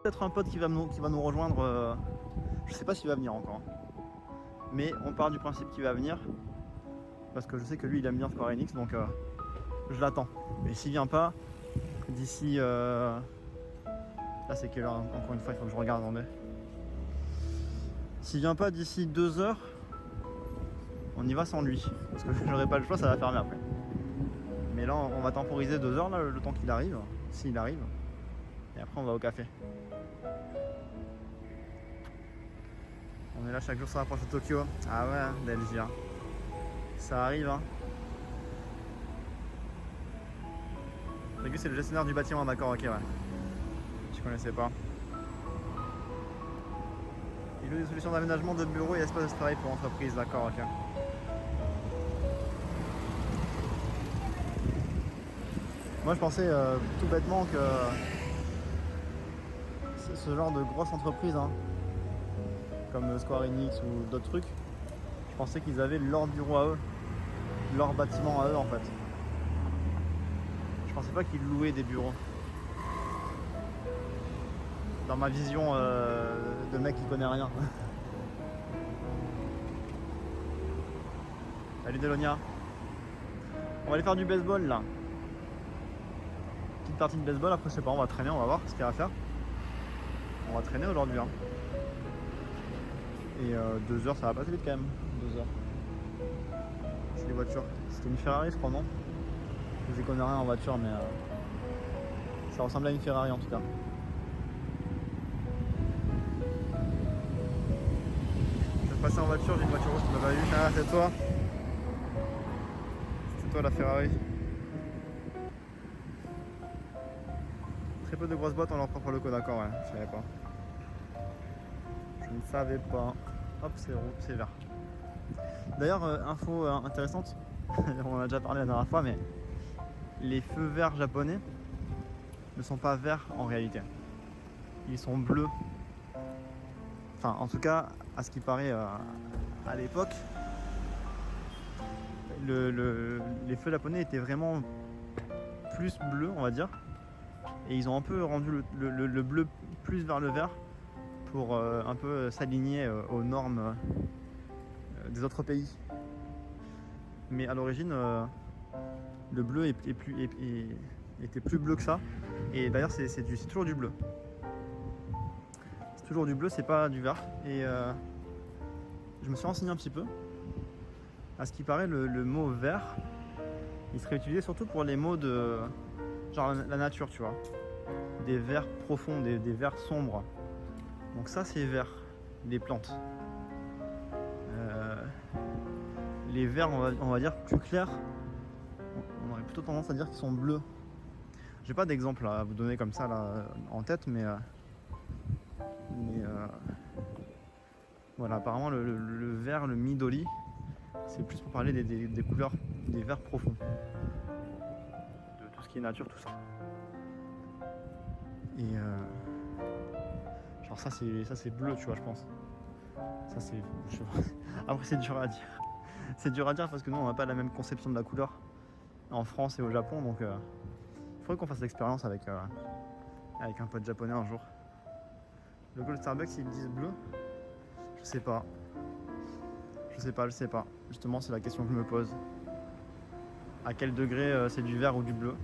Peut-être un pote qui va nous rejoindre. Je sais pas s'il va venir encore. Mais on part du principe qu'il va venir. Parce que je sais que lui il aime bien Square Enix, donc je l'attends. Et s'il vient pas, d'ici... Là c'est quelle heure? Encore une fois, il faut que je regarde. Attendez. S'il vient pas d'ici 2 heures, on y va sans lui. Parce que je n'aurai pas le choix, ça va fermer après. Mais là, on va temporiser 2 heures, là, le temps qu'il arrive. S'il arrive. Et après, on va au café. On est là chaque jour, ça rapproche de Tokyo. Ah ouais, d'Alger. Ça arrive, hein. T'as vu, c'est le gestionnaire du bâtiment, d'accord, ok, ouais. Je connaissais pas. Il a des solutions d'aménagement de bureaux et espaces de travail pour entreprise, d'accord, ok. Moi, je pensais tout bêtement que ce genre de grosse entreprise, hein, comme Square Enix ou d'autres trucs, je pensais qu'ils avaient leur bureau à eux, leur bâtiment à eux en fait. Je pensais pas qu'ils louaient des bureaux. Dans ma vision de mec qui connaît rien. Salut Delonia. On va aller faire du baseball là. Petite partie de baseball, après je sais pas, on va traîner, on va voir ce qu'il y a à faire. On va traîner aujourd'hui. Hein. Et 2 heures, ça va passer vite quand même. 2 heures. C'est les voitures. C'était une Ferrari je crois, non? Je connais rien en voiture, mais ça ressemble à une Ferrari en tout cas. Je vais passer en voiture, j'ai une voiture rouge qui m'a pas vu. Ah, c'est toi? C'est toi la Ferrari. Très peu de grosses boîtes ont leur propre loco, d'accord, ouais, je savais pas. Je ne savais pas. Hop, c'est rouge, c'est vert. D'ailleurs, info intéressante, on en a déjà parlé la dernière fois, mais les feux verts japonais ne sont pas verts en réalité. Ils sont bleus. Enfin, en tout cas, à ce qui paraît à l'époque, les feux japonais étaient vraiment plus bleus, on va dire. Et ils ont un peu rendu le bleu plus vers le vert pour un peu s'aligner aux normes des autres pays. Mais à l'origine, le bleu était plus bleu que ça. Et d'ailleurs, c'est toujours du bleu. C'est toujours du bleu, c'est pas du vert. Et je me suis renseigné un petit peu. À ce qui paraît, le mot vert, il serait utilisé surtout pour les mots de genre la nature, tu vois. Des verts profonds, des verts sombres. Donc ça, c'est vert, les plantes. Les verts, on va dire plus clairs, on aurait plutôt tendance à dire qu'ils sont bleus. J'ai pas d'exemple à vous donner comme ça là, en tête, mais voilà, apparemment le vert, le Midori, c'est plus pour parler des couleurs, des verts profonds, de tout ce qui est nature, tout ça. Et genre ça c'est bleu, tu vois, je pense. Ça c'est. Après c'est dur à dire. C'est dur à dire parce que nous on n'a pas la même conception de la couleur en France et au Japon, donc il faudrait qu'on fasse l'expérience avec un pote japonais un jour. Le logo de Starbucks, ils disent bleu. Je sais pas. Je sais pas. Justement, c'est la question que je me pose. À quel degré c'est du vert ou du bleu?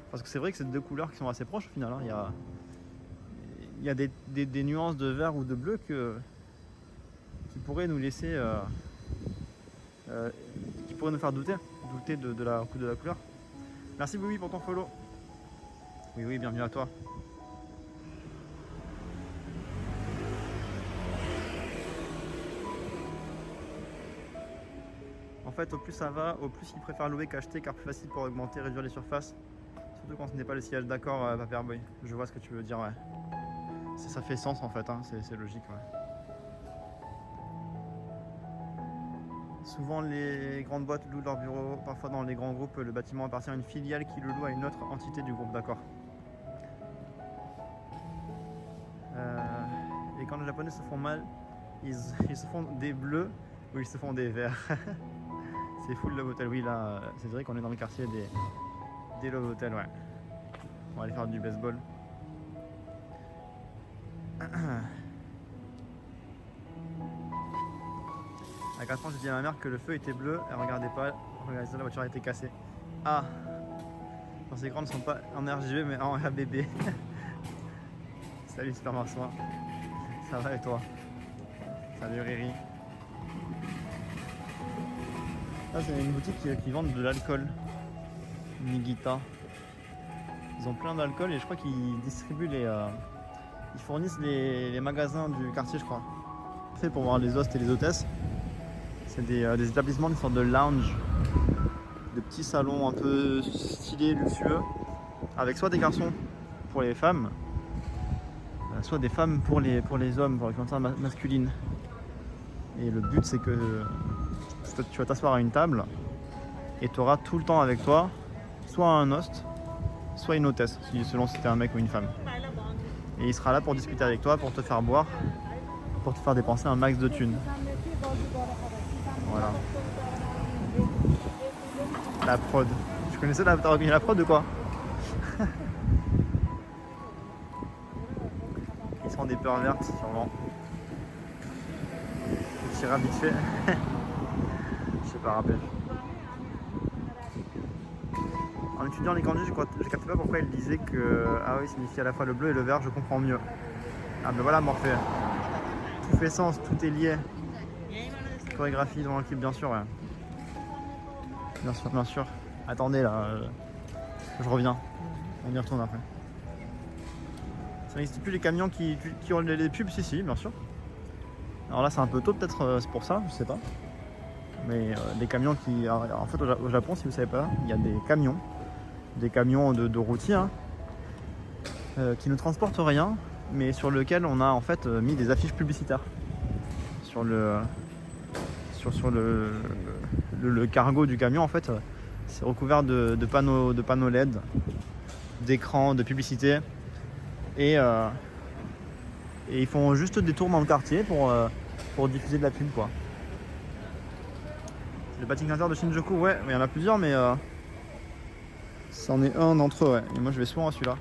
Parce que c'est vrai que c'est deux couleurs qui sont assez proches au final. Hein. Il y a des nuances de vert ou de bleu qui pourraient nous laisser. Qui pourraient nous faire douter de la couleur. Merci Boui pour ton follow. Oui, bienvenue à toi. En fait, au plus ça va, au plus ils préfèrent louer qu'acheter car plus facile pour augmenter, réduire les surfaces. Surtout quand ce n'est pas le sillage, d'accord, Paperboy. Je vois ce que tu veux dire, ouais. Ça fait sens en fait, hein. C'est logique, ouais. Souvent, les grandes boîtes louent leur bureau. Parfois, dans les grands groupes, le bâtiment appartient à une filiale qui le loue à une autre entité du groupe, d'accord. Et quand les Japonais se font mal, ils se font des bleus ou ils se font des verts. C'est full Love Hotel, oui, là, c'est vrai qu'on est dans le quartier des Love Hotel, ouais. On va aller faire du baseball. À 4 ans, j'ai dit à ma mère que le feu était bleu. Elle regardait pas. Regardez ça, la voiture a été cassée. Ah, dans ces écrans ne sont pas en RGB mais en RBB. Salut Super Marsouin. Ça va et toi? Salut Riri. Là, c'est une boutique qui vend de l'alcool. Nigita. Ils ont plein d'alcool et je crois qu'ils distribuent ils fournissent les magasins du quartier, je crois. Fait pour voir les hostes et les hôtesses. C'est des établissements, une sorte de lounge, de petits salons un peu stylés, luxueux, avec soit des garçons pour les femmes, soit des femmes pour les hommes, pour la clientèle masculine. Et le but c'est que tu vas t'asseoir à une table et tu auras tout le temps avec toi soit un host, soit une hôtesse, selon si t'es un mec ou une femme. Et il sera là pour discuter avec toi, pour te faire boire, pour te faire dépenser un max de thunes. Voilà. La prod. Tu connaissais t'as reconnu la prod de quoi? Ils sont des pervertes sûrement. Petit rat vite fait. Je sais pas rappeler. En étudiant les kanji, je captais pas pourquoi il disait que ah oui, signifie à la fois le bleu et le vert, je comprends mieux. Ah ben voilà Morphée. Tout fait sens, tout est lié. Chorégraphie dans l'équipe, bien sûr, ouais. Bien sûr, bien sûr. Attendez là, je reviens. On y retourne après. Ça n'existe plus les camions qui ont les pubs, si, bien sûr. Alors là, c'est un peu tôt, peut-être c'est pour ça, je sais pas. Mais des camions qui. Alors, en fait, au Japon, si vous savez pas, il y a des camions de routiers hein, qui ne transportent rien, mais sur lequel on a en fait mis des affiches publicitaires. Sur le cargo du camion, en fait, c'est recouvert de panneaux LED, d'écrans, de publicité, et ils font juste des tours dans le quartier pour diffuser de la pub, quoi. Le Bating Center de Shinjuku, ouais, il y en a plusieurs, mais c'en est un d'entre eux, ouais. Et moi, je vais souvent à celui-là.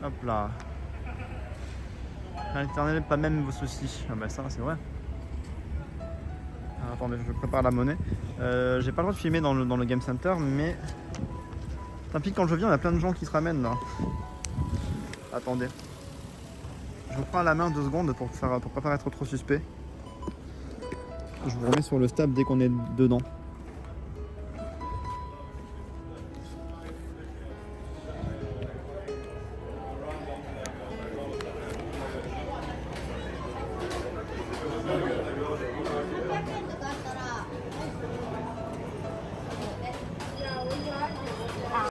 Hop là. À l'éternel, pas même vos soucis. Ah bah ça, c'est vrai. Alors, attendez, je prépare la monnaie. J'ai pas le droit de filmer dans le Game Center, mais tant pis, quand je viens, il y a plein de gens qui se ramènent là. Attendez. Je vous prends à la main 2 secondes pour pas paraître trop suspect. Je vous remets sur le stab dès qu'on est dedans.